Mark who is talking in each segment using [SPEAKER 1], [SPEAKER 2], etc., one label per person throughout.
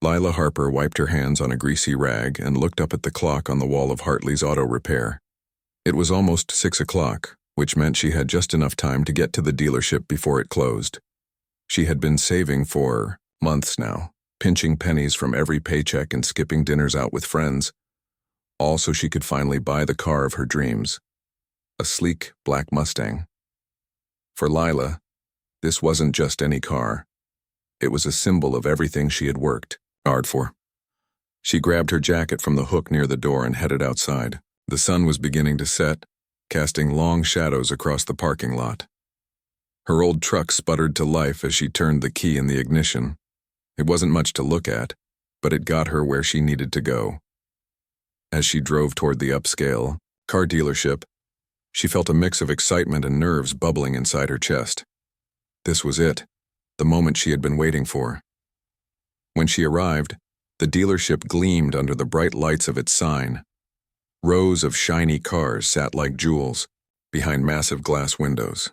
[SPEAKER 1] Lila Harper wiped her hands on a greasy rag and looked up at the clock on the wall of Hartley's auto repair. It was almost 6 o'clock, which meant she had just enough time to get to the dealership before it closed. She had been saving for months now, pinching pennies from every paycheck and skipping dinners out with friends, all so she could finally buy the car of her dreams, a sleek black Mustang. For Lila, this wasn't just any car. It was a symbol of everything she had worked hard for. She grabbed her jacket from the hook near the door and headed outside. The sun was beginning to set, casting long shadows across the parking lot. Her old truck sputtered to life as she turned the key in the ignition. It wasn't much to look at, but it got her where she needed to go. As she drove toward the upscale car dealership, she felt a mix of excitement and nerves bubbling inside her chest. This was it, the moment she had been waiting for. When she arrived, the dealership gleamed under the bright lights of its sign. Rows of shiny cars sat like jewels behind massive glass windows.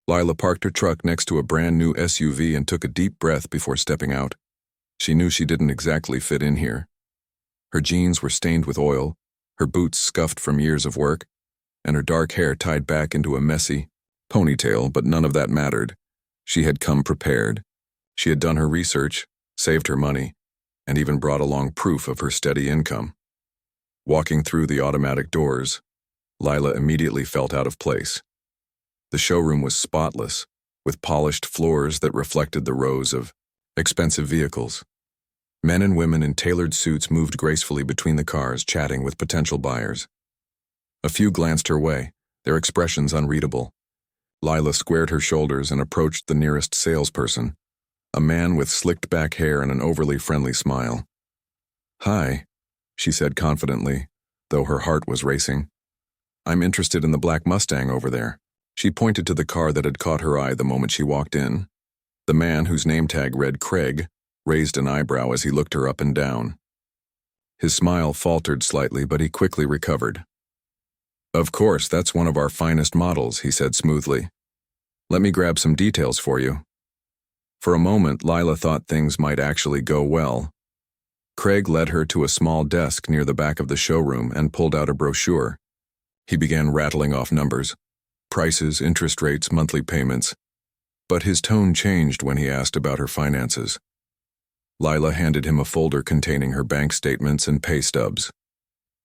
[SPEAKER 1] Lila parked her truck next to a brand new SUV and took a deep breath before stepping out. She knew she didn't exactly fit in here. Her jeans were stained with oil, her boots scuffed from years of work, and her dark hair tied back into a messy ponytail, but none of that mattered. She had come prepared. She had done her research, saved her money, and even brought along proof of her steady income. Walking through the automatic doors, Lila immediately felt out of place. The showroom was spotless, with polished floors that reflected the rows of expensive vehicles. Men and women in tailored suits moved gracefully between the cars, chatting with potential buyers. A few glanced her way, their expressions unreadable. Lila squared her shoulders and approached the nearest salesperson, a man with slicked back hair and an overly friendly smile. "Hi," she said confidently, though her heart was racing. "I'm interested in the black Mustang over there." She pointed to the car that had caught her eye the moment she walked in. The man, whose name tag read Craig, raised an eyebrow as he looked her up and down. His smile faltered slightly, but he quickly recovered. "Of course, that's one of our finest models," he said smoothly. "Let me grab some details for you." For a moment, Lila thought things might actually go well. Craig led her to a small desk near the back of the showroom and pulled out a brochure. He began rattling off numbers, prices, interest rates, monthly payments. But his tone changed when he asked about her finances. Lila handed him a folder containing her bank statements and pay stubs.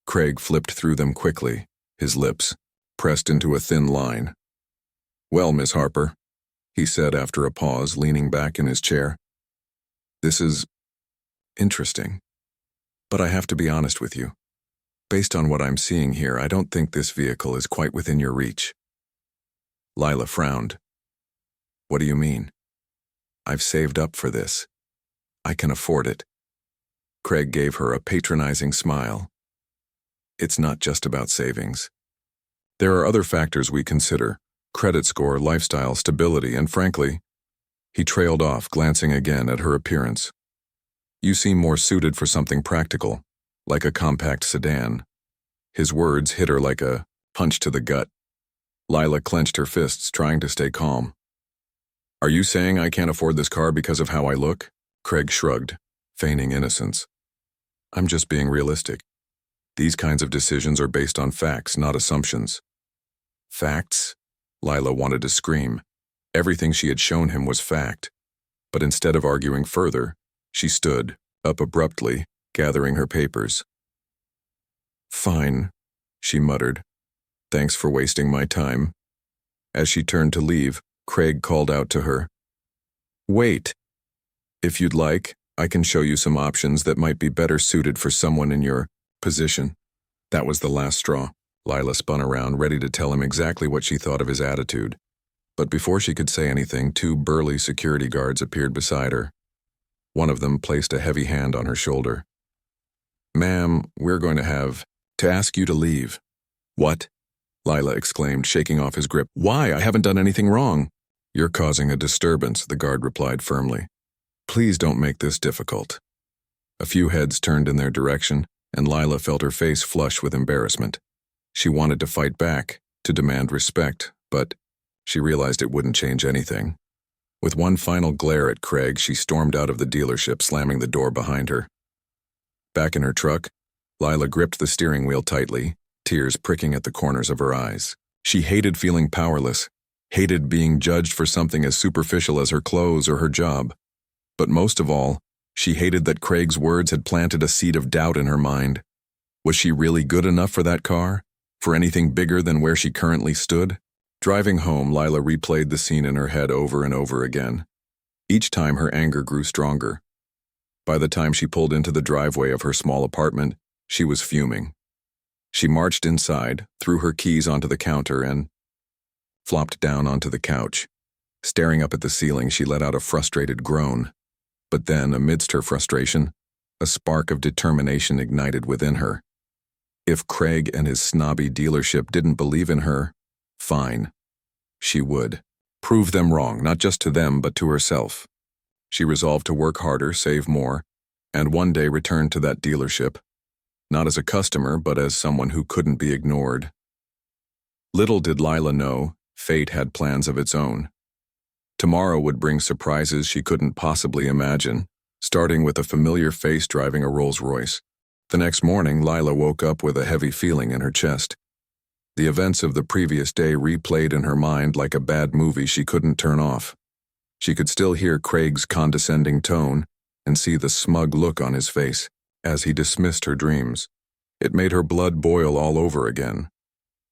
[SPEAKER 1] Craig flipped through them quickly, his lips pressed into a thin line. "Well, Miss Harper," he said after a pause, leaning back in his chair. "This is interesting. But I have to be honest with you. Based on what I'm seeing here, I don't think this vehicle is quite within your reach." Lila frowned. "What do you mean?" "I've saved up for this. I can afford it." Craig gave her a patronizing smile. "It's not just about savings. There are other factors we consider: credit score, lifestyle, stability, and frankly," he trailed off, glancing again at her appearance. "You seem more suited for something practical, like a compact sedan." His words hit her like a punch to the gut. Lila clenched her fists, trying to stay calm. "Are you saying I can't afford this car because of how I look?" Craig shrugged, feigning innocence. "I'm just being realistic. These kinds of decisions are based on facts, not assumptions." "Facts?" Lila wanted to scream. Everything she had shown him was fact. But instead of arguing further, she stood up abruptly, gathering her papers. "Fine," she muttered. "Thanks for wasting my time." As she turned to leave, Craig called out to her. "Wait. If you'd like, I can show you some options that might be better suited for someone in your position." That was the last straw. Lila spun around, ready to tell him exactly what she thought of his attitude. But before she could say anything, two burly security guards appeared beside her. One of them placed a heavy hand on her shoulder. "Ma'am, we're going to have to ask you to leave." "What?" Lila exclaimed, shaking off his grip. "Why? I haven't done anything wrong." "You're causing a disturbance," the guard replied firmly. "Please don't make this difficult." A few heads turned in their direction, and Lila felt her face flush with embarrassment. She wanted to fight back, to demand respect, but she realized it wouldn't change anything. With one final glare at Craig, she stormed out of the dealership, slamming the door behind her. Back in her truck, Lila gripped the steering wheel tightly, tears pricking at the corners of her eyes. She hated feeling powerless, hated being judged for something as superficial as her clothes or her job. But most of all, she hated that Craig's words had planted a seed of doubt in her mind. Was she really good enough for that car? For anything bigger than where she currently stood? Driving home, Lila replayed the scene in her head over and over again. Each time her anger grew stronger. By the time she pulled into the driveway of her small apartment, she was fuming. She marched inside, threw her keys onto the counter, and flopped down onto the couch. Staring up at the ceiling, she let out a frustrated groan. But then, amidst her frustration, a spark of determination ignited within her. If Craig and his snobby dealership didn't believe in her, fine. She would. Prove them wrong, not just to them, but to herself. She resolved to work harder, save more, and one day return to that dealership. Not as a customer, but as someone who couldn't be ignored. Little did Lila know, fate had plans of its own. Tomorrow would bring surprises she couldn't possibly imagine, starting with a familiar face driving a Rolls-Royce. The next morning, Lila woke up with a heavy feeling in her chest. The events of the previous day replayed in her mind like a bad movie she couldn't turn off. She could still hear Craig's condescending tone and see the smug look on his face as he dismissed her dreams. It made her blood boil all over again.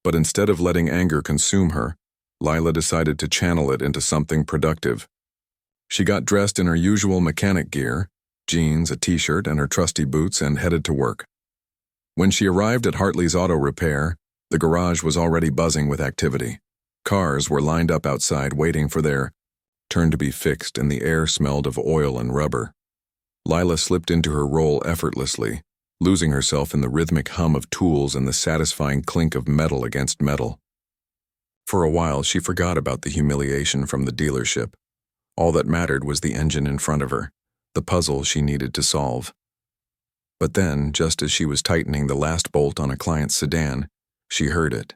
[SPEAKER 1] But instead of letting anger consume her, Lila decided to channel it into something productive. She got dressed in her usual mechanic gear, jeans, a t-shirt, and her trusty boots, and headed to work. When she arrived at Hartley's Auto Repair, the garage was already buzzing with activity. Cars were lined up outside waiting for their turn to be fixed, and the air smelled of oil and rubber. Lila slipped into her role effortlessly, losing herself in the rhythmic hum of tools and the satisfying clink of metal against metal. For a while, she forgot about the humiliation from the dealership. All that mattered was the engine in front of her, the puzzle she needed to solve. But then, just as she was tightening the last bolt on a client's sedan, she heard it.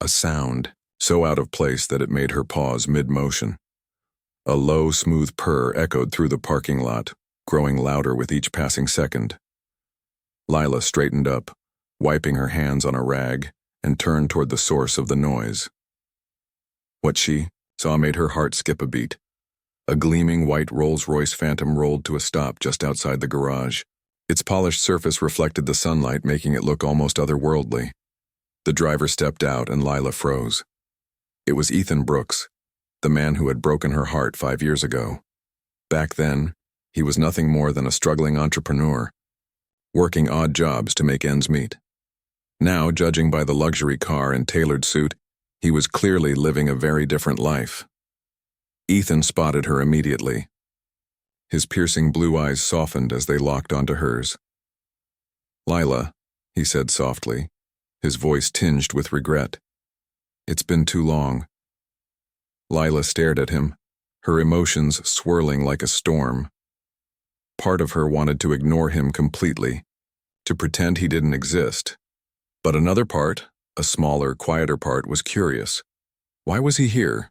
[SPEAKER 1] A sound, so out of place that it made her pause mid-motion. A low, smooth purr echoed through the parking lot, growing louder with each passing second. Lila straightened up, wiping her hands on a rag, and turned toward the source of the noise. What she saw made her heart skip a beat. A gleaming white Rolls-Royce Phantom rolled to a stop just outside the garage. Its polished surface reflected the sunlight, making it look almost otherworldly. The driver stepped out and Lila froze. It was Ethan Brooks, the man who had broken her heart 5 years ago. Back then, he was nothing more than a struggling entrepreneur, working odd jobs to make ends meet. Now, judging by the luxury car and tailored suit, he was clearly living a very different life. Ethan spotted her immediately. His piercing blue eyes softened as they locked onto hers. "Lila," he said softly, his voice tinged with regret. "It's been too long." Lila stared at him, her emotions swirling like a storm. Part of her wanted to ignore him completely, to pretend he didn't exist. But another part, a smaller, quieter part, was curious. Why was he here?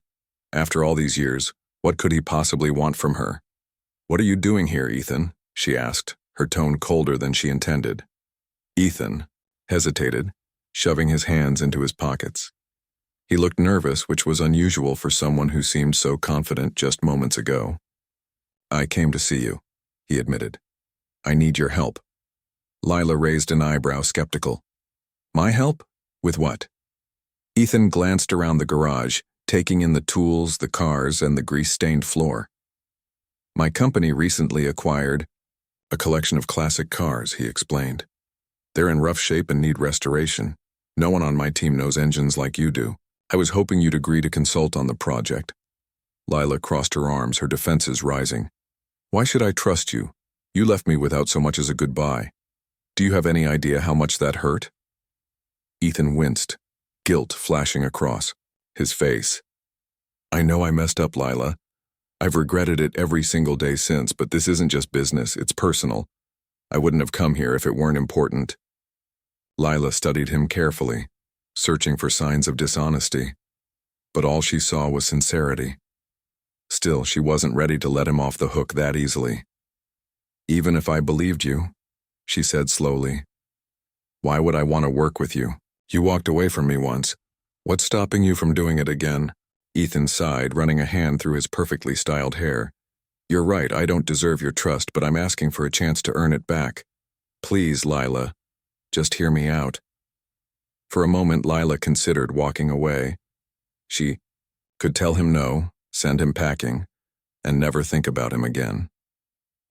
[SPEAKER 1] After all these years, what could he possibly want from her? "What are you doing here, Ethan?" she asked, her tone colder than she intended. Ethan hesitated, shoving his hands into his pockets. He looked nervous, which was unusual for someone who seemed so confident just moments ago. "I came to see you," he admitted. "I need your help." Lila raised an eyebrow, skeptical. "My help? With what?" Ethan glanced around the garage, taking in the tools, the cars, and the grease-stained floor. "My company recently acquired a collection of classic cars," he explained. "They're in rough shape and need restoration. No one on my team knows engines like you do. I was hoping you'd agree to consult on the project." Lila crossed her arms, her defenses rising. "Why should I trust you? You left me without so much as a goodbye. Do you have any idea how much that hurt?" Ethan winced, guilt flashing across his face. "I know I messed up, Lila. I've regretted it every single day since, but this isn't just business, it's personal. I wouldn't have come here if it weren't important." Lila studied him carefully, searching for signs of dishonesty, but all she saw was sincerity. Still, she wasn't ready to let him off the hook that easily. "Even if I believed you," she said slowly. Why would I want to work with you? You walked away from me once. What's stopping you from doing it again? Ethan sighed, running a hand through his perfectly styled hair. You're right, I don't deserve your trust, but I'm asking for a chance to earn it back. Please, Lila, just hear me out. For a moment, Lila considered walking away. She could tell him no, send him packing, and never think about him again.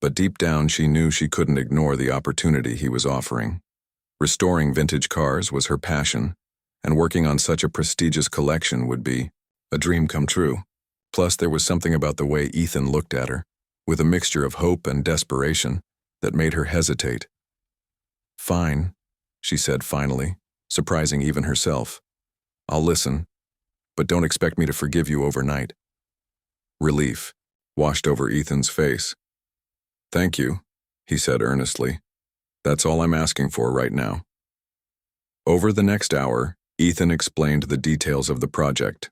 [SPEAKER 1] But deep down, she knew she couldn't ignore the opportunity he was offering. Restoring vintage cars was her passion, and working on such a prestigious collection would be a dream come true. Plus, there was something about the way Ethan looked at her, with a mixture of hope and desperation, that made her hesitate. Fine, she said finally, surprising even herself. I'll listen, but don't expect me to forgive you overnight. Relief washed over Ethan's face. Thank you, he said earnestly. That's all I'm asking for right now. Over the next hour, Ethan explained the details of the project.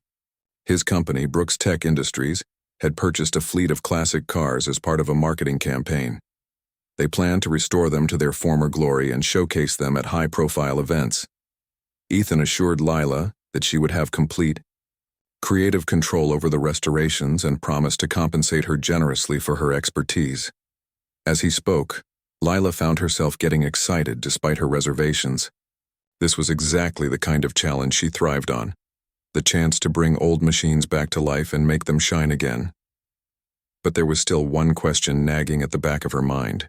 [SPEAKER 1] His company, Brooks Tech Industries, had purchased a fleet of classic cars as part of a marketing campaign. They planned to restore them to their former glory and showcase them at high-profile events. Ethan assured Lila that she would have complete, creative control over the restorations and promised to compensate her generously for her expertise. As he spoke, Lila found herself getting excited despite her reservations. This was exactly the kind of challenge she thrived on. The chance to bring old machines back to life and make them shine again. But there was still one question nagging at the back of her mind.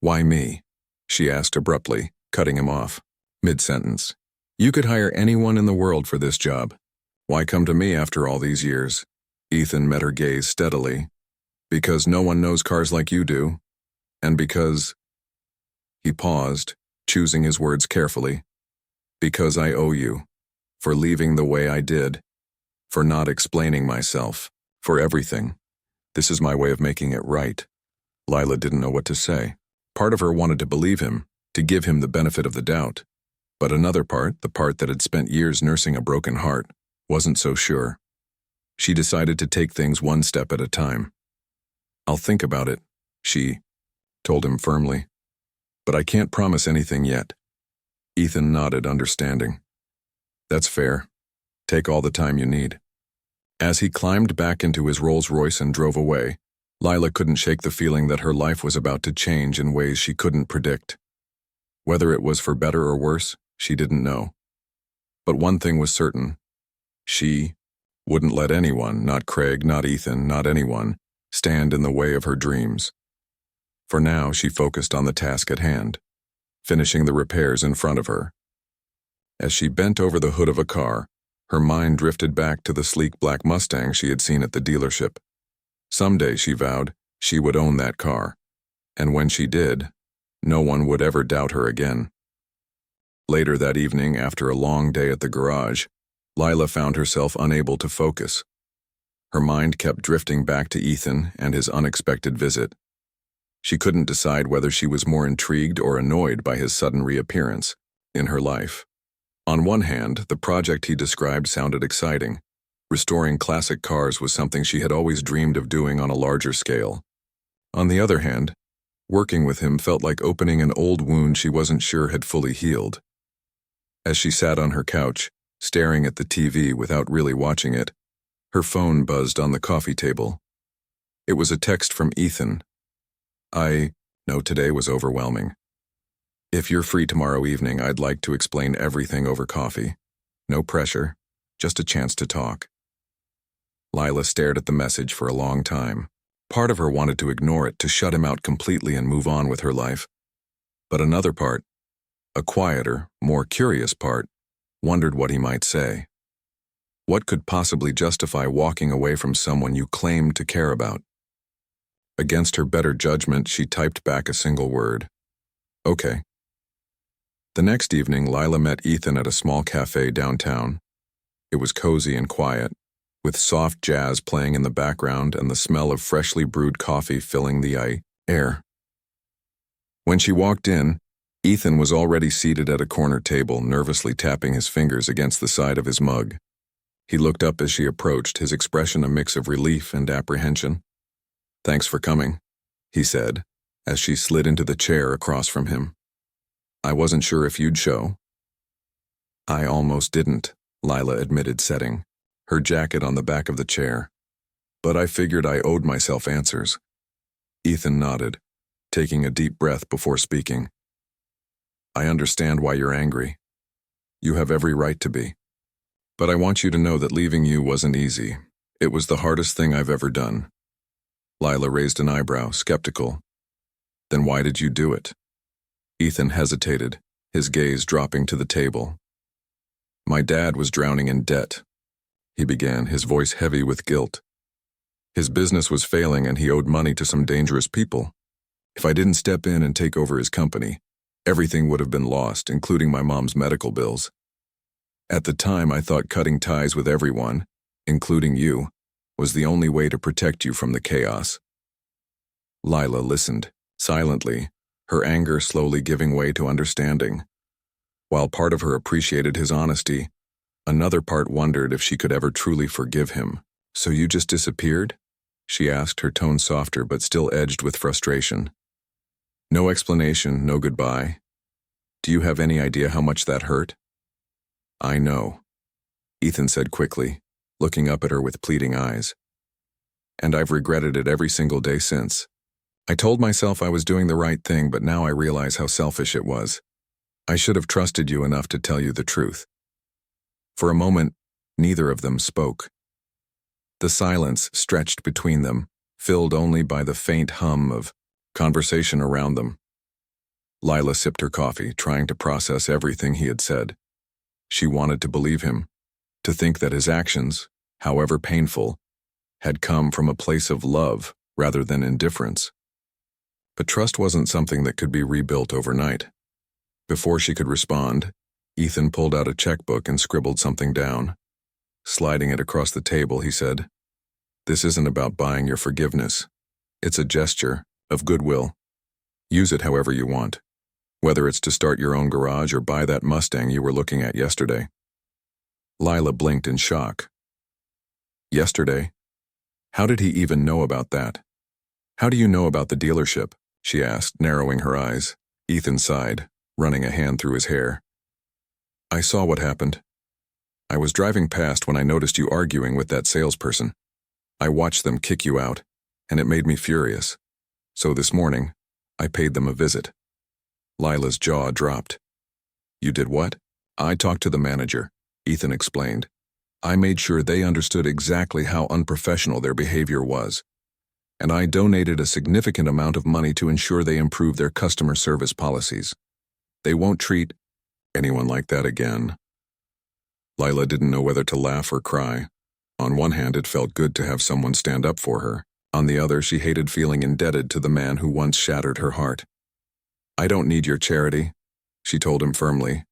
[SPEAKER 1] Why me? She asked abruptly, cutting him off, mid-sentence. You could hire anyone in the world for this job. Why come to me after all these years? Ethan met her gaze steadily. Because no one knows cars like you do. And because... He paused, choosing his words carefully. Because I owe you. For leaving the way I did. For not explaining myself. For everything. This is my way of making it right. Lila didn't know what to say. Part of her wanted to believe him, to give him the benefit of the doubt. But another part, the part that had spent years nursing a broken heart, wasn't so sure. She decided to take things one step at a time. I'll think about it, she told him firmly. But I can't promise anything yet. Ethan nodded, understanding. That's fair. Take all the time you need. As he climbed back into his Rolls-Royce and drove away, Lila couldn't shake the feeling that her life was about to change in ways she couldn't predict. Whether it was for better or worse, she didn't know. But one thing was certain. She wouldn't let anyone, not Craig, not Ethan, not anyone, stand in the way of her dreams. For now, she focused on the task at hand, finishing the repairs in front of her. As she bent over the hood of a car, her mind drifted back to the sleek black Mustang she had seen at the dealership. Someday, she vowed, she would own that car. And when she did, no one would ever doubt her again. Later that evening, after a long day at the garage, Lila found herself unable to focus. Her mind kept drifting back to Ethan and his unexpected visit. She couldn't decide whether she was more intrigued or annoyed by his sudden reappearance in her life. On one hand, the project he described sounded exciting. Restoring classic cars was something she had always dreamed of doing on a larger scale. On the other hand, working with him felt like opening an old wound she wasn't sure had fully healed. As she sat on her couch, staring at the TV without really watching it, her phone buzzed on the coffee table. It was a text from Ethan. I know today was overwhelming. If you're free tomorrow evening, I'd like to explain everything over coffee. No pressure, just a chance to talk. Lila stared at the message for a long time. Part of her wanted to ignore it, to shut him out completely and move on with her life. But another part, a quieter, more curious part, wondered what he might say. What could possibly justify walking away from someone you claimed to care about? Against her better judgment, she typed back a single word. Okay. The next evening, Lila met Ethan at a small cafe downtown. It was cozy and quiet, with soft jazz playing in the background and the smell of freshly brewed coffee filling the air. When she walked in, Ethan was already seated at a corner table, nervously tapping his fingers against the side of his mug. He looked up as she approached, his expression a mix of relief and apprehension. Thanks for coming, he said, as she slid into the chair across from him. I wasn't sure if you'd show. I almost didn't, Lila admitted, setting her jacket on the back of the chair. But I figured I owed myself answers. Ethan nodded, taking a deep breath before speaking. I understand why you're angry. You have every right to be. But I want you to know that leaving you wasn't easy. It was the hardest thing I've ever done. Lila raised an eyebrow, skeptical. Then why did you do it? Ethan hesitated, his gaze dropping to the table. My dad was drowning in debt, he began, his voice heavy with guilt. His business was failing and he owed money to some dangerous people. If I didn't step in and take over his company, everything would have been lost, including my mom's medical bills. At the time, I thought cutting ties with everyone, including you, was the only way to protect you from the chaos. Lila listened, silently, her anger slowly giving way to understanding. While part of her appreciated his honesty, another part wondered if she could ever truly forgive him. So you just disappeared? She asked, her tone softer but still edged with frustration. No explanation, no goodbye. Do you have any idea how much that hurt? I know, Ethan said quickly, looking up at her with pleading eyes. And I've regretted it every single day since. I told myself I was doing the right thing, but now I realize how selfish it was. I should have trusted you enough to tell you the truth. For a moment, neither of them spoke. The silence stretched between them, filled only by the faint hum of conversation around them. Lila sipped her coffee, trying to process everything he had said. She wanted to believe him, to think that his actions, however painful, had come from a place of love rather than indifference. But trust wasn't something that could be rebuilt overnight. Before she could respond, Ethan pulled out a checkbook and scribbled something down. Sliding it across the table, he said, "This isn't about buying your forgiveness. It's a gesture of goodwill. Use it however you want, whether it's to start your own garage or buy that Mustang you were looking at yesterday." Lila blinked in shock. Yesterday? How did he even know about that? How do you know about the dealership? She asked, narrowing her eyes. Ethan sighed, running a hand through his hair. I saw what happened. I was driving past when I noticed you arguing with that salesperson. I watched them kick you out, and it made me furious. So this morning, I paid them a visit. Lila's jaw dropped. You did what? I talked to the manager, Ethan explained. I made sure they understood exactly how unprofessional their behavior was. And I donated a significant amount of money to ensure they improve their customer service policies. They won't treat anyone like that again. Lila didn't know whether to laugh or cry. On one hand, it felt good to have someone stand up for her. On the other, she hated feeling indebted to the man who once shattered her heart. I don't need your charity, she told him firmly,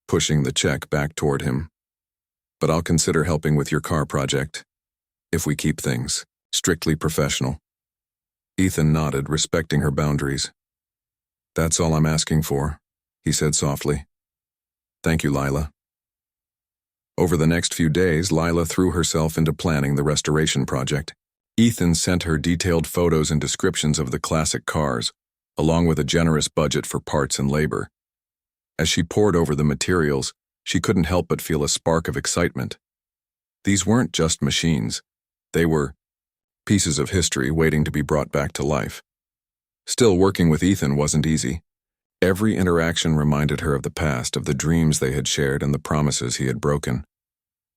[SPEAKER 1] pushing the check back toward him. But I'll consider helping with your car project, if we keep things strictly professional. Ethan nodded, respecting her boundaries. That's all I'm asking for, he said softly. Thank you, Lila. Over the next few days, Lila threw herself into planning the restoration project. Ethan sent her detailed photos and descriptions of the classic cars, along with a generous budget for parts and labor. As she pored over the materials, she couldn't help but feel a spark of excitement. These weren't just machines. They were pieces of history waiting to be brought back to life. Still, working with Ethan wasn't easy. Every interaction reminded her of the past, of the dreams they had shared and the promises he had broken.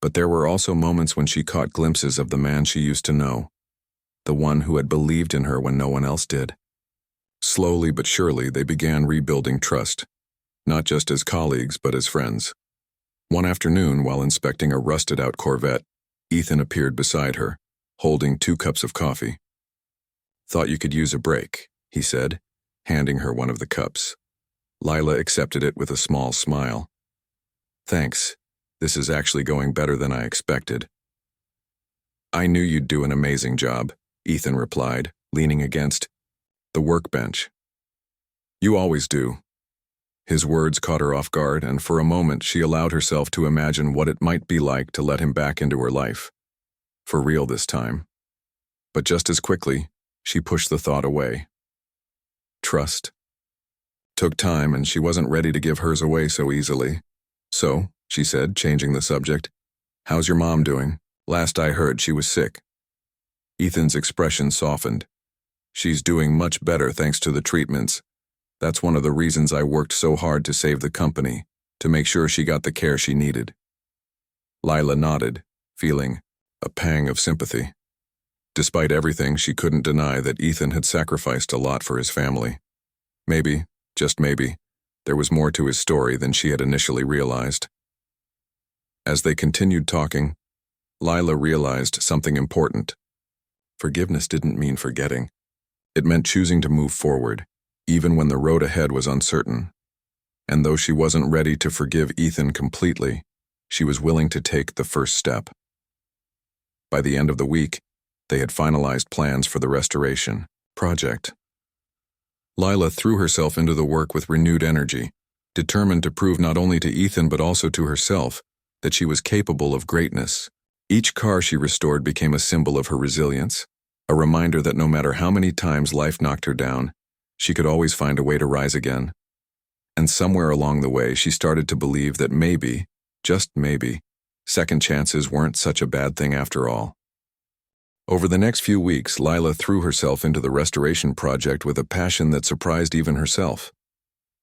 [SPEAKER 1] But there were also moments when she caught glimpses of the man she used to know, the one who had believed in her when no one else did. Slowly but surely, they began rebuilding trust, not just as colleagues but as friends. One afternoon, while inspecting a rusted-out Corvette, Ethan appeared beside her, holding 2 cups of coffee. Thought you could use a break, he said, handing her one of the cups. Lila accepted it with a small smile. Thanks. This is actually going better than I expected. I knew you'd do an amazing job, Ethan replied, leaning against the workbench. You always do. His words caught her off guard, and for a moment she allowed herself to imagine what it might be like to let him back into her life. For real this time. But just as quickly, she pushed the thought away. trust. Took time, and she wasn't ready to give hers away so easily. "So," she said, changing the subject, "how's your mom doing? Last I heard, she was sick." Ethan's expression softened. "She's doing much better thanks to the treatments. That's one of the reasons I worked so hard to save the company, to make sure she got the care she needed." Lila nodded, feeling a pang of sympathy. Despite everything, she couldn't deny that Ethan had sacrificed a lot for his family. Maybe, just maybe, there was more to his story than she had initially realized. As they continued talking, Lila realized something important. Forgiveness didn't mean forgetting. It meant choosing to move forward, even when the road ahead was uncertain. And though she wasn't ready to forgive Ethan completely, she was willing to take the first step. By the end of the week, they had finalized plans for the restoration project. Lila threw herself into the work with renewed energy, determined to prove not only to Ethan but also to herself that she was capable of greatness. Each car she restored became a symbol of her resilience, a reminder that no matter how many times life knocked her down, she could always find a way to rise again. And somewhere along the way, she started to believe that maybe, just maybe, second chances weren't such a bad thing after all. Over the next few weeks, Lila threw herself into the restoration project with a passion that surprised even herself.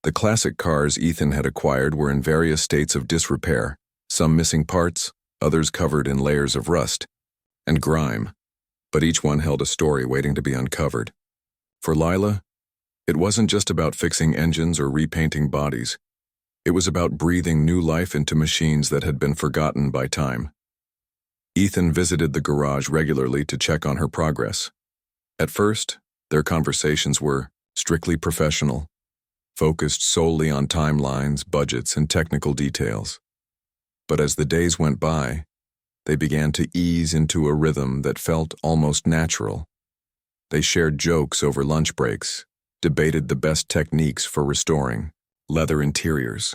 [SPEAKER 1] The classic cars Ethan had acquired were in various states of disrepair, some missing parts, others covered in layers of rust and grime, but each one held a story waiting to be uncovered. For Lila, it wasn't just about fixing engines or repainting bodies. It was about breathing new life into machines that had been forgotten by time. Ethan visited the garage regularly to check on her progress. At first, their conversations were strictly professional, focused solely on timelines, budgets, and technical details. But as the days went by, they began to ease into a rhythm that felt almost natural. They shared jokes over lunch breaks, debated the best techniques for restoring leather interiors,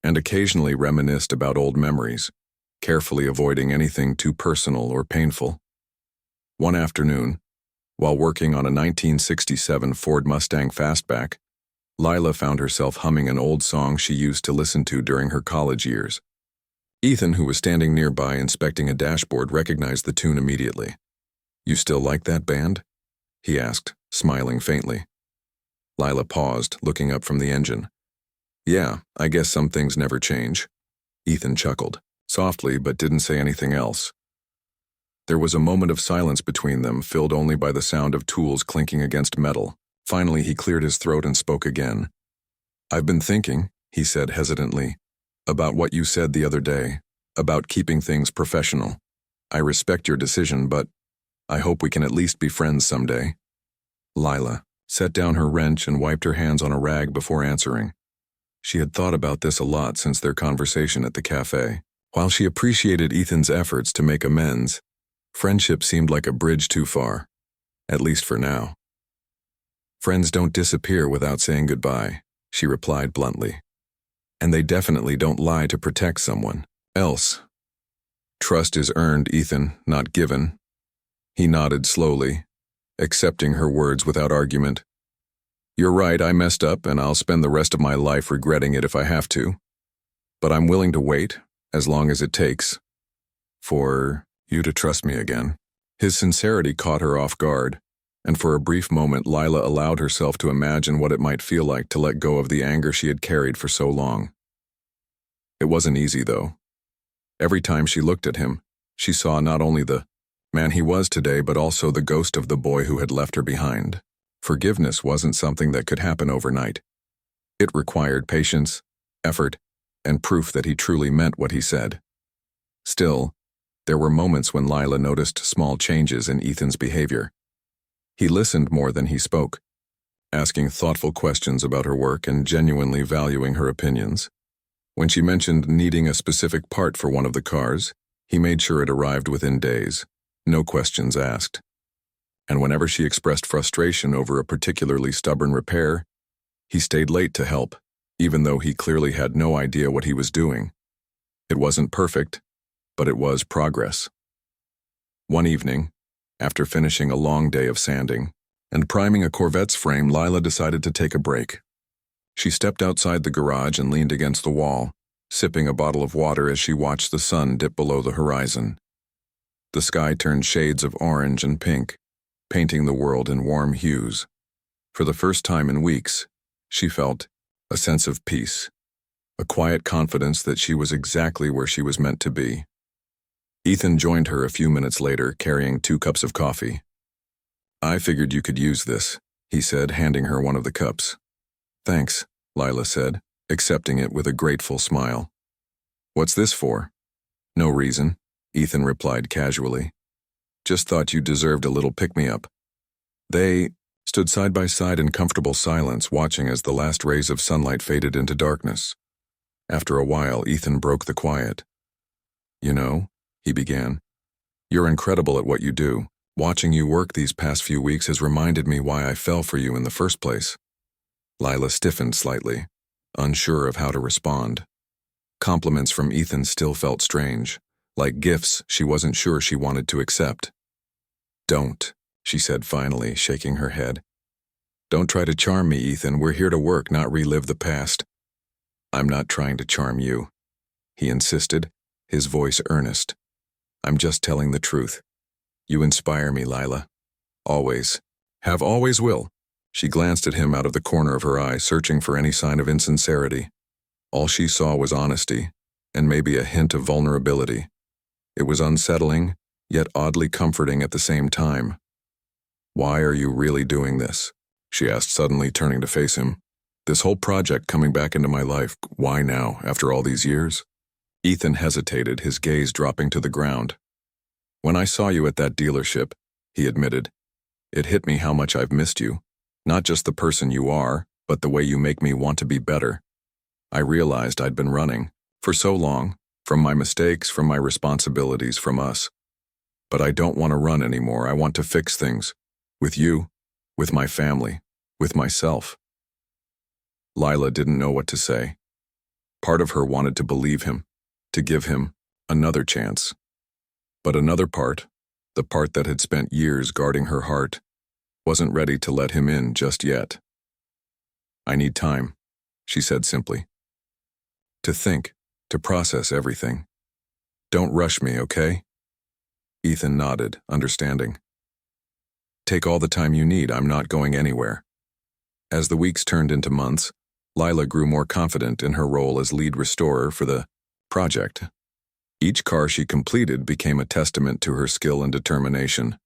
[SPEAKER 1] and occasionally reminisced about old memories, carefully avoiding anything too personal or painful. One afternoon, while working on a 1967 Ford Mustang Fastback, Lila found herself humming an old song she used to listen to during her college years. Ethan, who was standing nearby inspecting a dashboard, recognized the tune immediately. "You still like that band?" he asked, smiling faintly. Lila paused, looking up from the engine. "Yeah, I guess some things never change." Ethan chuckled, softly, but didn't say anything else. There was a moment of silence between them, filled only by the sound of tools clinking against metal. Finally, he cleared his throat and spoke again. "I've been thinking," he said hesitantly, "about what you said the other day, about keeping things professional. I respect your decision, but I hope we can at least be friends someday." Lila set down her wrench and wiped her hands on a rag before answering. She had thought about this a lot since their conversation at the cafe. While she appreciated Ethan's efforts to make amends, friendship seemed like a bridge too far, at least for now. "Friends don't disappear without saying goodbye," she replied bluntly. "And they definitely don't lie to protect someone else. Trust is earned, Ethan, not given." He nodded slowly, accepting her words without argument. "You're right, I messed up, and I'll spend the rest of my life regretting it if I have to. But I'm willing to wait, as long as it takes, for you to trust me again." His sincerity caught her off guard, and for a brief moment Lila allowed herself to imagine what it might feel like to let go of the anger she had carried for so long. It wasn't easy, though. Every time she looked at him, she saw not only the man he was today, but also the ghost of the boy who had left her behind. Forgiveness wasn't something that could happen overnight. It required patience, effort, and proof that he truly meant what he said. Still, there were moments when Lila noticed small changes in Ethan's behavior. He listened more than he spoke, asking thoughtful questions about her work and genuinely valuing her opinions. When she mentioned needing a specific part for one of the cars, he made sure it arrived within days, no questions asked. And whenever she expressed frustration over a particularly stubborn repair, he stayed late to help, even though he clearly had no idea what he was doing. It wasn't perfect, but it was progress. One evening, after finishing a long day of sanding, and priming a Corvette's frame, Lila decided to take a break. She stepped outside the garage and leaned against the wall, sipping a bottle of water as she watched the sun dip below the horizon. The sky turned shades of orange and pink, painting the world in warm hues. For the first time in weeks, she felt a sense of peace, a quiet confidence that she was exactly where she was meant to be. Ethan joined her a few minutes later, carrying 2 cups of coffee. "I figured you could use this," he said, handing her one of the cups. "Thanks," Lila said, accepting it with a grateful smile. "What's this for?" "No reason," Ethan replied casually. "Just thought you deserved a little pick-me-up." They stood side by side in comfortable silence, watching as the last rays of sunlight faded into darkness. After a while, Ethan broke the quiet. "You know," he began, "you're incredible at what you do. Watching you work these past few weeks has reminded me why I fell for you in the first place." Lila stiffened slightly, unsure of how to respond. Compliments from Ethan still felt strange, like gifts she wasn't sure she wanted to accept. "Don't," she said finally, shaking her head. "Don't try to charm me, Ethan. We're here to work, not relive the past." "I'm not trying to charm you," he insisted, his voice earnest. "I'm just telling the truth. You inspire me, Lila. Always. Have always will." She glanced at him out of the corner of her eye, searching for any sign of insincerity. All she saw was honesty, and maybe a hint of vulnerability. It was unsettling, yet oddly comforting at the same time. "Why are you really doing this?" she asked, suddenly turning to face him. "This whole project coming back into my life, why now, after all these years?" Ethan hesitated, his gaze dropping to the ground. "When I saw you at that dealership," he admitted, "it hit me how much I've missed you. Not just the person you are, but the way you make me want to be better. I realized I'd been running, for so long, from my mistakes, from my responsibilities, from us. But I don't want to run anymore. I want to fix things. With you, with my family, with myself." Lila didn't know what to say. Part of her wanted to believe him, to give him another chance. But another part, the part that had spent years guarding her heart, wasn't ready to let him in just yet. "I need time," she said simply. "To think, to process everything. Don't rush me, okay?" Ethan nodded, understanding. "Take all the time you need. I'm not going anywhere." As the weeks turned into months, Lila grew more confident in her role as lead restorer for the project. Each car she completed became a testament to her skill and determination,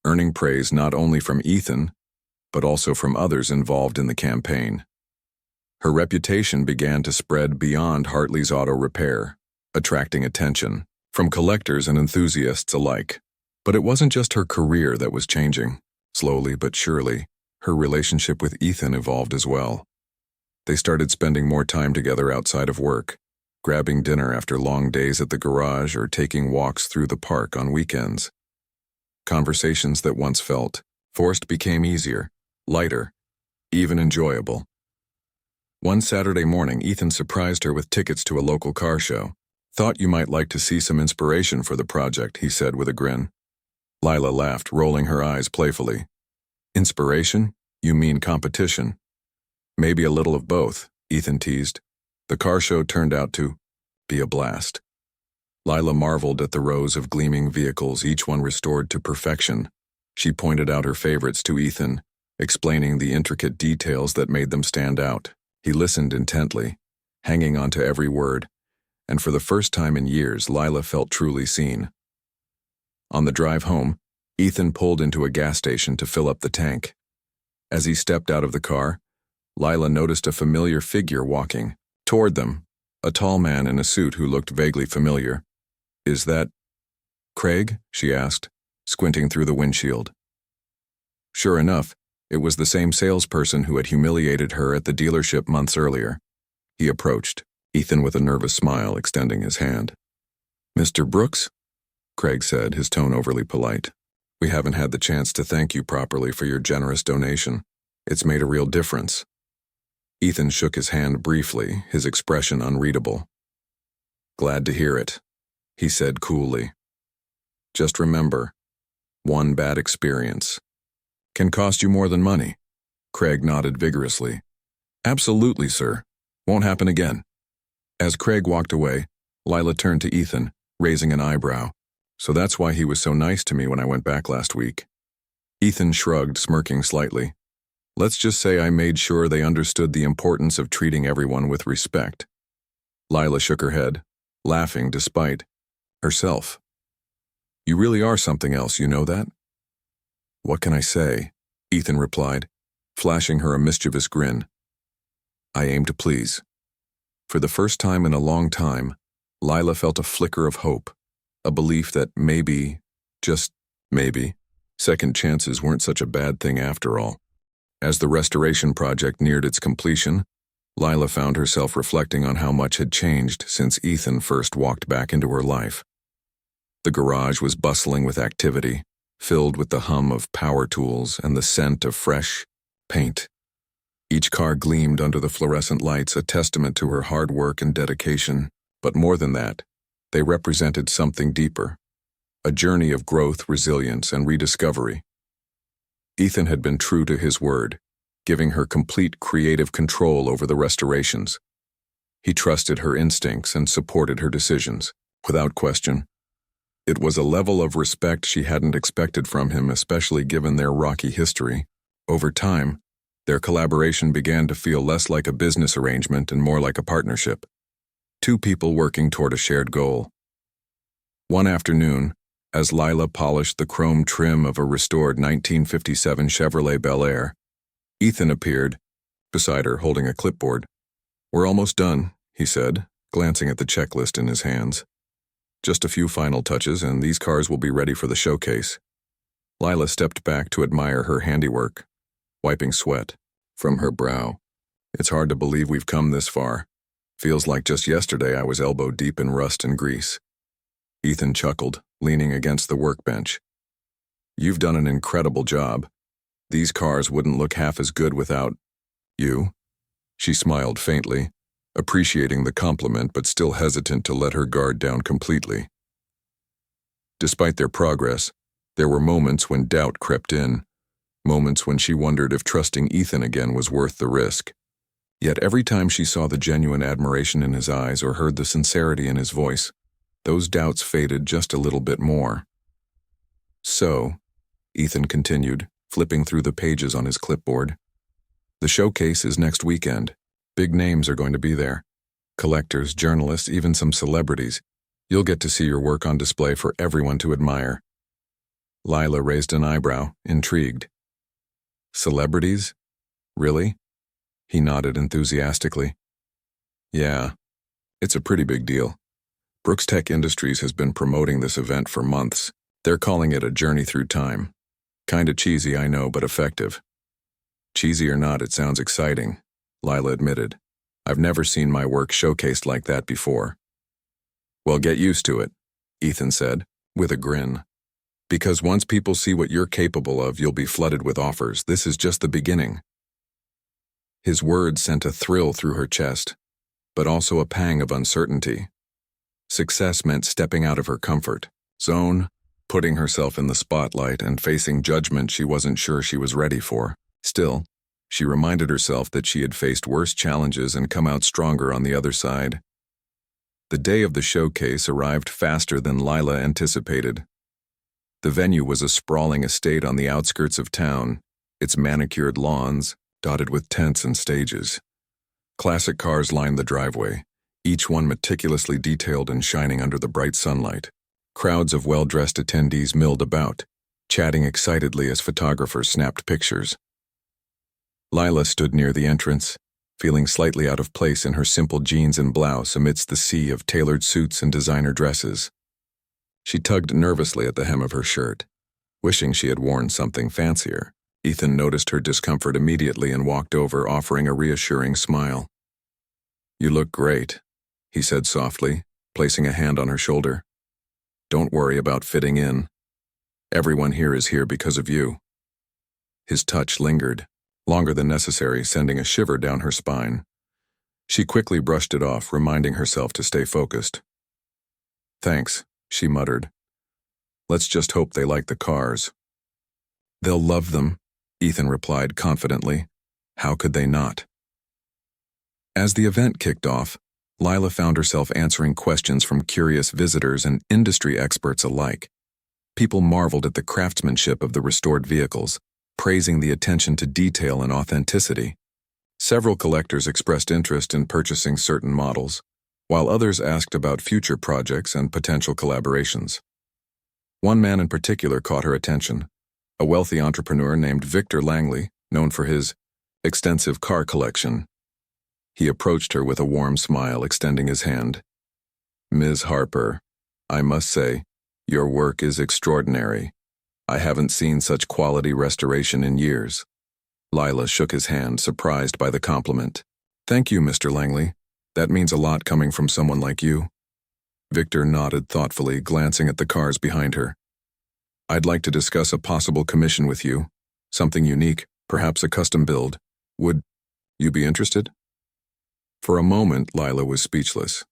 [SPEAKER 1] earning praise not only from Ethan, but also from others involved in the campaign. Her reputation began to spread beyond Hartley's Auto Repair, attracting attention from collectors and enthusiasts alike. But it wasn't just her career that was changing. Slowly but surely, her relationship with Ethan evolved as well. They started spending more time together outside of work, grabbing dinner after long days at the garage or taking walks through the park on weekends. Conversations that once felt forced became easier, lighter, even enjoyable. One Saturday morning, Ethan surprised her with tickets to a local car show. "Thought you might like to see some inspiration for the project," he said with a grin. Lila laughed, rolling her eyes playfully. "Inspiration? You mean competition?" "Maybe a little of both," Ethan teased. The car show turned out to be a blast. Lila marveled at the rows of gleaming vehicles, each one restored to perfection. She pointed out her favorites to Ethan, explaining the intricate details that made them stand out. He listened intently, hanging on to every word, and for the first time in years, Lila felt truly seen. On the drive home, Ethan pulled into a gas station to fill up the tank. As he stepped out of the car, Lila noticed a familiar figure walking toward them, a tall man in a suit who looked vaguely familiar. "Is that Craig?" she asked, squinting through the windshield. Sure enough, it was the same salesperson who had humiliated her at the dealership months earlier. He approached, Ethan with a nervous smile extending his hand. "Mr. Brooks?" Craig said, his tone overly polite. "We haven't had the chance to thank you properly for your generous donation. It's made a real difference." Ethan shook his hand briefly, his expression unreadable. "Glad to hear it," he said coolly. "Just remember, one bad experience, Can cost you more than money. Craig nodded vigorously. Absolutely, sir. Won't happen again. As Craig walked away, Lila turned to Ethan, raising an eyebrow. So that's why he was so nice to me when I went back last week. Ethan shrugged, smirking slightly. Let's just say I made sure they understood the importance of treating everyone with respect. Lila shook her head, laughing despite herself. You really are something else, you know that? What can I say? Ethan replied, flashing her a mischievous grin. I aim to please. For the first time in a long time, Lila felt a flicker of hope, a belief that maybe, just maybe, second chances weren't such a bad thing after all. As the restoration project neared its completion, Lila found herself reflecting on how much had changed since Ethan first walked back into her life. The garage was bustling with activity, filled with the hum of power tools and the scent of fresh paint. Each car gleamed under the fluorescent lights, a testament to her hard work and dedication. But more than that, they represented something deeper, a journey of growth, resilience, and rediscovery. Ethan had been true to his word, giving her complete creative control over the restorations. He trusted her instincts and supported her decisions, without question. It was a level of respect she hadn't expected from him, especially given their rocky history. Over time, their collaboration began to feel less like a business arrangement and more like a partnership. Two people working toward a shared goal. One afternoon, as Lila polished the chrome trim of a restored 1957 Chevrolet Bel Air, Ethan appeared, beside her holding a clipboard. We're almost done, he said, glancing at the checklist in his hands. Just a few final touches and these cars will be ready for the showcase. Lila stepped back to admire her handiwork, wiping sweat from her brow. It's hard to believe we've come this far. Feels like just yesterday I was elbow deep in rust and grease. Ethan chuckled, leaning against the workbench. You've done an incredible job. These cars wouldn't look half as good without you. She smiled faintly, appreciating the compliment but still hesitant to let her guard down completely. Despite their progress, there were moments when doubt crept in, moments when she wondered if trusting Ethan again was worth the risk. Yet every time she saw the genuine admiration in his eyes or heard the sincerity in his voice, those doubts faded just a little bit more. So, Ethan continued, flipping through the pages on his clipboard, the showcase is next weekend. Big names are going to be there. Collectors, journalists, even some celebrities. You'll get to see your work on display for everyone to admire. Lila raised an eyebrow, intrigued. Celebrities? Really? He nodded enthusiastically. Yeah, it's a pretty big deal. Brooks Tech Industries has been promoting this event for months. They're calling it a journey through time. Kinda cheesy, I know, but effective. Cheesy or not, it sounds exciting, Lila admitted. I've never seen my work showcased like that before. Well, get used to it, Ethan said, with a grin. Because once people see what you're capable of, you'll be flooded with offers. This is just the beginning. His words sent a thrill through her chest, but also a pang of uncertainty. Success meant stepping out of her comfort zone, putting herself in the spotlight and facing judgment she wasn't sure she was ready for. Still, she reminded herself that she had faced worse challenges and come out stronger on the other side. The day of the showcase arrived faster than Lila anticipated. The venue was a sprawling estate on the outskirts of town, its manicured lawns dotted with tents and stages. Classic cars lined the driveway, each one meticulously detailed and shining under the bright sunlight. Crowds of well-dressed attendees milled about, chatting excitedly as photographers snapped pictures. Lila stood near the entrance, feeling slightly out of place in her simple jeans and blouse amidst the sea of tailored suits and designer dresses. She tugged nervously at the hem of her shirt, wishing she had worn something fancier. Ethan noticed her discomfort immediately and walked over, offering a reassuring smile. You look great, he said softly, placing a hand on her shoulder. Don't worry about fitting in. Everyone here is here because of you. His touch lingered, longer than necessary, sending a shiver down her spine. She quickly brushed it off, reminding herself to stay focused. Thanks, she muttered. Let's just hope they like the cars. They'll love them, Ethan replied confidently. How could they not? As the event kicked off, Lila found herself answering questions from curious visitors and industry experts alike. People marveled at the craftsmanship of the restored vehicles, praising the attention to detail and authenticity. Several collectors expressed interest in purchasing certain models, while others asked about future projects and potential collaborations. One man in particular caught her attention, a wealthy entrepreneur named Victor Langley, known for his extensive car collection. He approached her with a warm smile, extending his hand. Ms. Harper, I must say, your work is extraordinary. I haven't seen such quality restoration in years. Lila shook his hand, surprised by the compliment. Thank you, Mr. Langley. That means a lot coming from someone like you. Victor nodded thoughtfully, glancing at the cars behind her. I'd like to discuss a possible commission with you. Something unique, perhaps a custom build. Would you be interested? For a moment, Lila was speechless.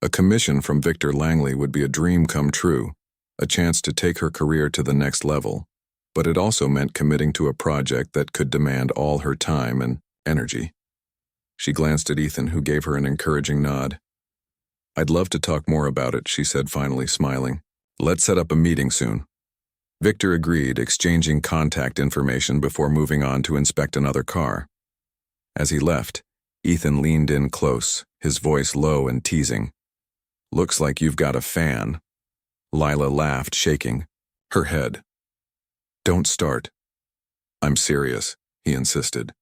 [SPEAKER 1] A commission from Victor Langley would be a dream come true, a chance to take her career to the next level, but it also meant committing to a project that could demand all her time and energy. She glanced at Ethan, who gave her an encouraging nod. I'd love to talk more about it, she said, finally smiling. Let's set up a meeting soon. Victor agreed, exchanging contact information before moving on to inspect another car. As he left, Ethan leaned in close, his voice low and teasing. Looks like you've got a fan. Lila laughed, shaking her head. Don't start. I'm serious, he insisted.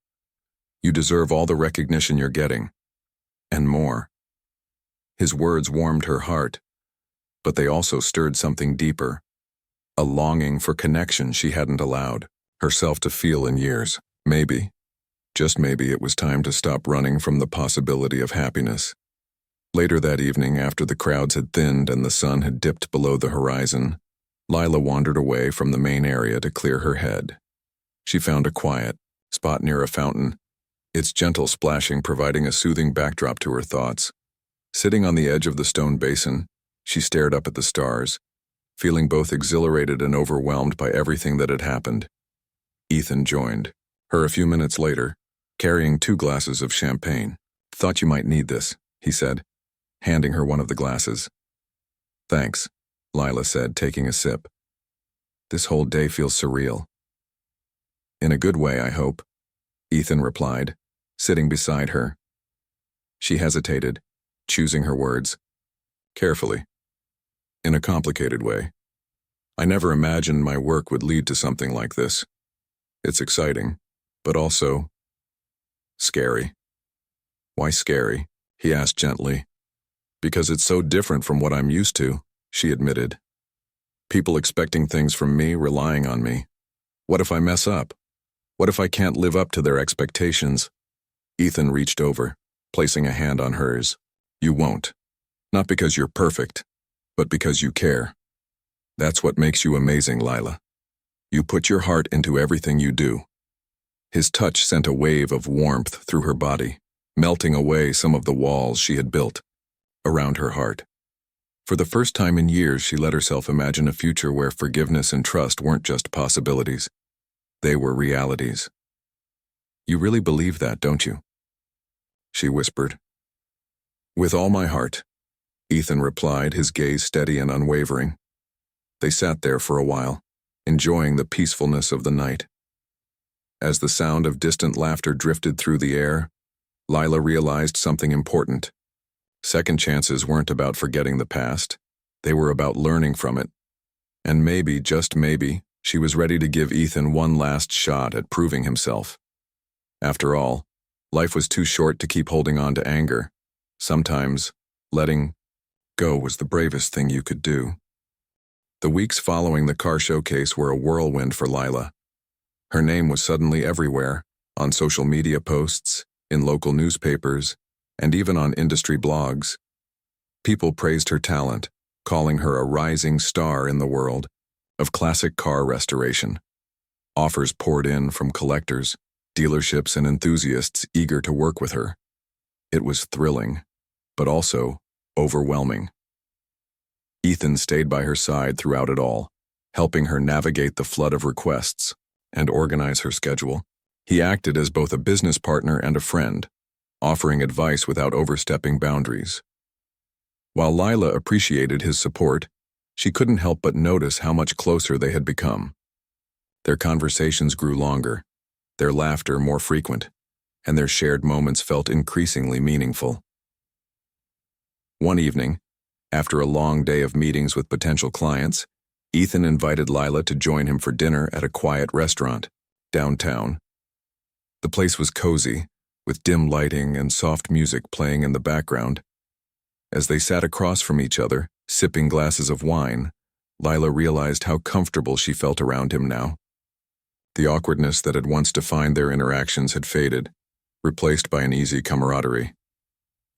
[SPEAKER 1] You deserve all the recognition you're getting. And more. His words warmed her heart, but they also stirred something deeper. A longing for connection she hadn't allowed herself to feel in years. Maybe, just maybe, it was time to stop running from the possibility of happiness. Later that evening, after the crowds had thinned and the sun had dipped below the horizon, Lila wandered away from the main area to clear her head. She found a quiet spot near a fountain, its gentle splashing providing a soothing backdrop to her thoughts. Sitting on the edge of the stone basin, she stared up at the stars, feeling both exhilarated and overwhelmed by everything that had happened. Ethan joined her a few minutes later, carrying 2 glasses of champagne. Thought you might need this, he said, handing her one of the glasses. Thanks, Lila said, taking a sip. This whole day feels surreal. In a good way, I hope, Ethan replied, sitting beside her. She hesitated, choosing her words carefully. In a complicated way. I never imagined my work would lead to something like this. It's exciting, but also scary. Why scary? He asked gently. Because it's so different from what I'm used to, she admitted. People expecting things from me, relying on me. What if I mess up? What if I can't live up to their expectations? Ethan reached over, placing a hand on hers. You won't. Not because you're perfect, but because you care. That's what makes you amazing, Lila. You put your heart into everything you do. His touch sent a wave of warmth through her body, melting away some of the walls she had built around her heart. For the first time in years, she let herself imagine a future where forgiveness and trust weren't just possibilities. They were realities. You really believe that, don't you? She whispered. With all my heart, Ethan replied, his gaze steady and unwavering. They sat there for a while, enjoying the peacefulness of the night. As the sound of distant laughter drifted through the air, Lila realized something important. Second chances weren't about forgetting the past. They were about learning from it. And maybe, just maybe, she was ready to give Ethan one last shot at proving himself. After all, life was too short to keep holding on to anger. Sometimes, letting go was the bravest thing you could do. The weeks following the car showcase were a whirlwind for Lila. Her name was suddenly everywhere, on social media posts, in local newspapers, and even on industry blogs. People praised her talent, calling her a rising star in the world of classic car restoration. Offers poured in from collectors, dealerships, and enthusiasts eager to work with her. It was thrilling, but also overwhelming. Ethan stayed by her side throughout it all, helping her navigate the flood of requests and organize her schedule. He acted as both a business partner and a friend, offering advice without overstepping boundaries. While Lila appreciated his support, she couldn't help but notice how much closer they had become. Their conversations grew longer, their laughter more frequent, and their shared moments felt increasingly meaningful. One evening, after a long day of meetings with potential clients, Ethan invited Lila to join him for dinner at a quiet restaurant, downtown. The place was cozy, with dim lighting and soft music playing in the background. As they sat across from each other, sipping glasses of wine, Lila realized how comfortable she felt around him now. The awkwardness that had once defined their interactions had faded, replaced by an easy camaraderie.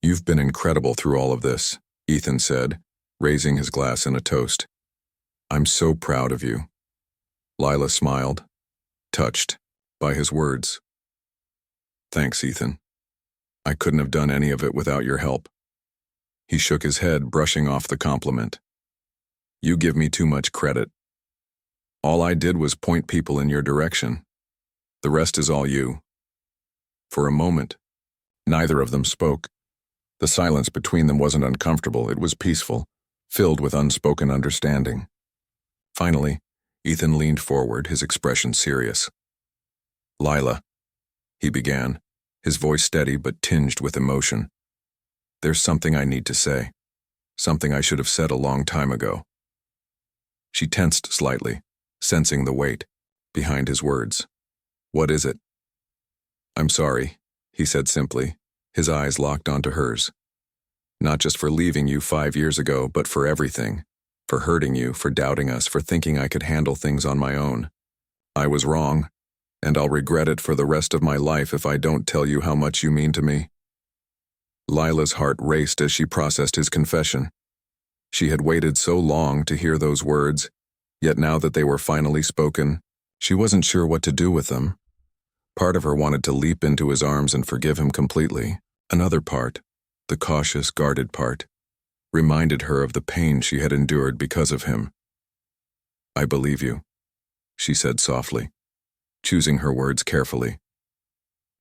[SPEAKER 1] "You've been incredible through all of this," Ethan said, raising his glass in a toast. "I'm so proud of you." Lila smiled, touched by his words. "Thanks, Ethan. I couldn't have done any of it without your help." He shook his head, brushing off the compliment. "You give me too much credit. All I did was point people in your direction. The rest is all you." For a moment, neither of them spoke. The silence between them wasn't uncomfortable, it was peaceful, filled with unspoken understanding. Finally, Ethan leaned forward, his expression serious. "Lila," he began, his voice steady but tinged with emotion. "There's something I need to say, something I should have said a long time ago." She tensed slightly, sensing the weight behind his words. "What is it?" "I'm sorry," he said simply, his eyes locked onto hers. "Not just for leaving you 5 years ago, but for everything. For hurting you, for doubting us, for thinking I could handle things on my own. I was wrong, and I'll regret it for the rest of my life if I don't tell you how much you mean to me." Lila's heart raced as she processed his confession. She had waited so long to hear those words, yet now that they were finally spoken, she wasn't sure what to do with them. Part of her wanted to leap into his arms and forgive him completely. Another part, the cautious, guarded part, reminded her of the pain she had endured because of him. "I believe you," she said softly, choosing her words carefully.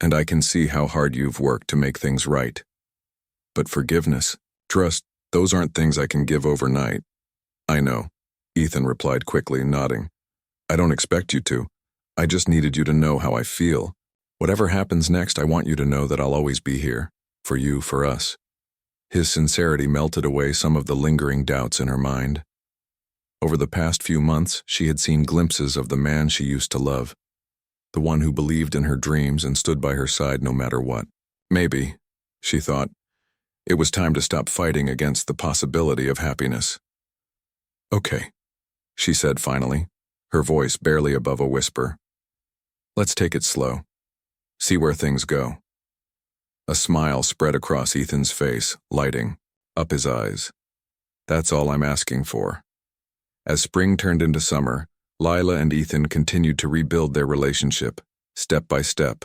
[SPEAKER 1] "And I can see how hard you've worked to make things right. But forgiveness, trust, those aren't things I can give overnight." "I know," Ethan replied quickly, nodding. "I don't expect you to. I just needed you to know how I feel. Whatever happens next, I want you to know that I'll always be here. For you, for us." His sincerity melted away some of the lingering doubts in her mind. Over the past few months, she had seen glimpses of the man she used to love, the one who believed in her dreams and stood by her side no matter what. Maybe, she thought, it was time to stop fighting against the possibility of happiness. "Okay," she said finally, her voice barely above a whisper. "Let's take it slow. See where things go." A smile spread across Ethan's face, lighting up his eyes. "That's all I'm asking for." As spring turned into summer, Lila and Ethan continued to rebuild their relationship, step by step.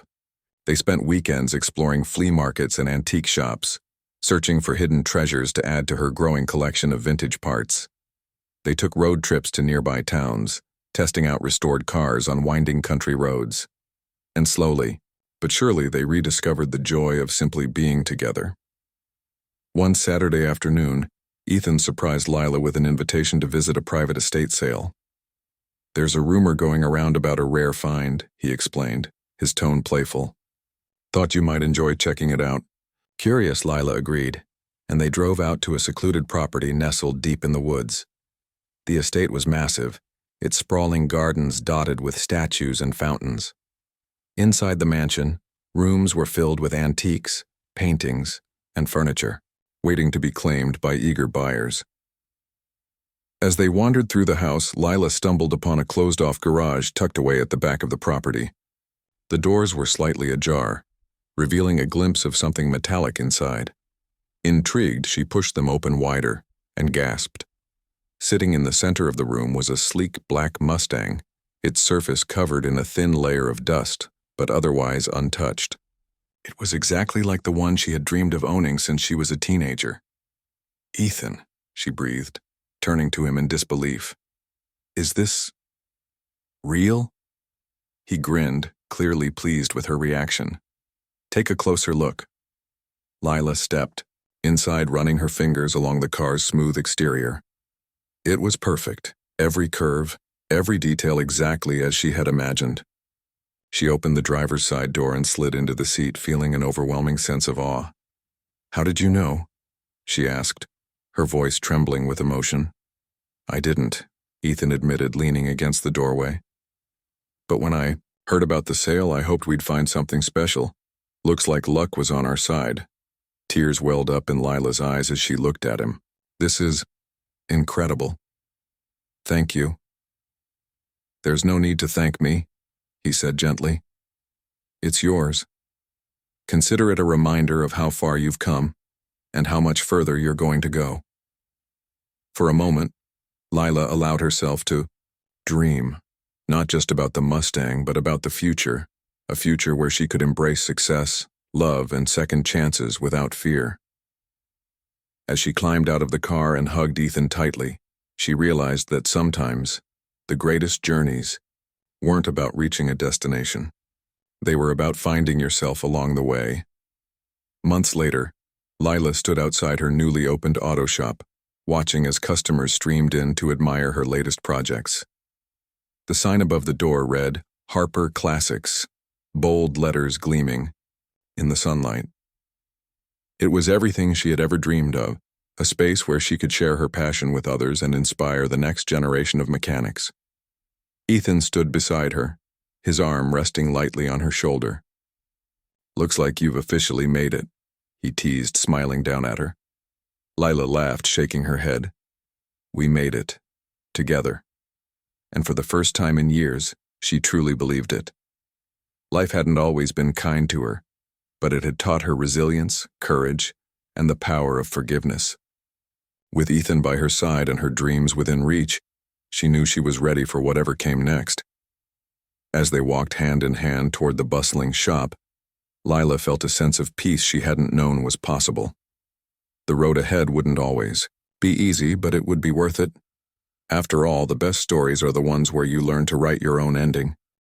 [SPEAKER 1] They spent weekends exploring flea markets and antique shops, searching for hidden treasures to add to her growing collection of vintage parts. They took road trips to nearby towns, testing out restored cars on winding country roads. And slowly, but surely they rediscovered the joy of simply being together. One Saturday afternoon, Ethan surprised Lila with an invitation to visit a private estate sale. "There's a rumor going around about a rare find," he explained, his tone playful. "Thought you might enjoy checking it out." Curious, Lila agreed, and they drove out to a secluded property nestled deep in the woods. The estate was massive, its sprawling gardens dotted with statues and fountains. Inside the mansion, rooms were filled with antiques, paintings, and furniture, waiting to be claimed by eager buyers. As they wandered through the house, Lila stumbled upon a closed-off garage tucked away at the back of the property. The doors were slightly ajar, revealing a glimpse of something metallic inside. Intrigued, she pushed them open wider and gasped. Sitting in the center of the room was a sleek black Mustang, its surface covered in a thin layer of dust, but otherwise untouched. It was exactly like the one she had dreamed of owning since she was a teenager. "Ethan," she breathed, turning to him in disbelief. "Is this real?" He grinned, clearly pleased with her reaction. "Take a closer look." Lila stepped, inside running her fingers along the car's smooth exterior. It was perfect, every curve, every detail exactly as she had imagined. She opened the driver's side door and slid into the seat, feeling an overwhelming sense of awe. "How did you know?" she asked, her voice trembling with emotion. "I didn't," Ethan admitted, leaning against the doorway. "But when I heard about the sale, I hoped we'd find something special. Looks like luck was on our side." Tears welled up in Lila's eyes as she looked at him. "This is incredible." "Thank you." "There's no need to thank me," he said gently. "It's yours. Consider it a reminder of how far you've come and how much further you're going to go." For a moment, Lila allowed herself to dream, not just about the Mustang, but about the future, a future where she could embrace success, love, and second chances without fear. As she climbed out of the car and hugged Ethan tightly, she realized that sometimes the greatest journeys weren't about reaching a destination. They were about finding yourself along the way. Months later, Lila stood outside her newly opened auto shop, watching as customers streamed in to admire her latest projects. The sign above the door read, "Harper Classics," bold letters gleaming in the sunlight. It was everything she had ever dreamed of, a space where she could share her passion with others and inspire the next generation of mechanics. Ethan stood beside her, his arm resting lightly on her shoulder. "Looks like you've officially made it," he teased, smiling down at her. Lila laughed, shaking her head. "We made it. Together." And for the first time in years, she truly believed it. Life hadn't always been kind to her, but it had taught her resilience, courage, and the power of forgiveness. With Ethan by her side and her dreams within reach, she knew she was ready for whatever came next. As they walked hand in hand toward the bustling shop, Lila felt a sense of peace she hadn't known was possible. The road ahead wouldn't always be easy, but it would be worth it. After all, the best stories are the ones where you learn to write your own ending.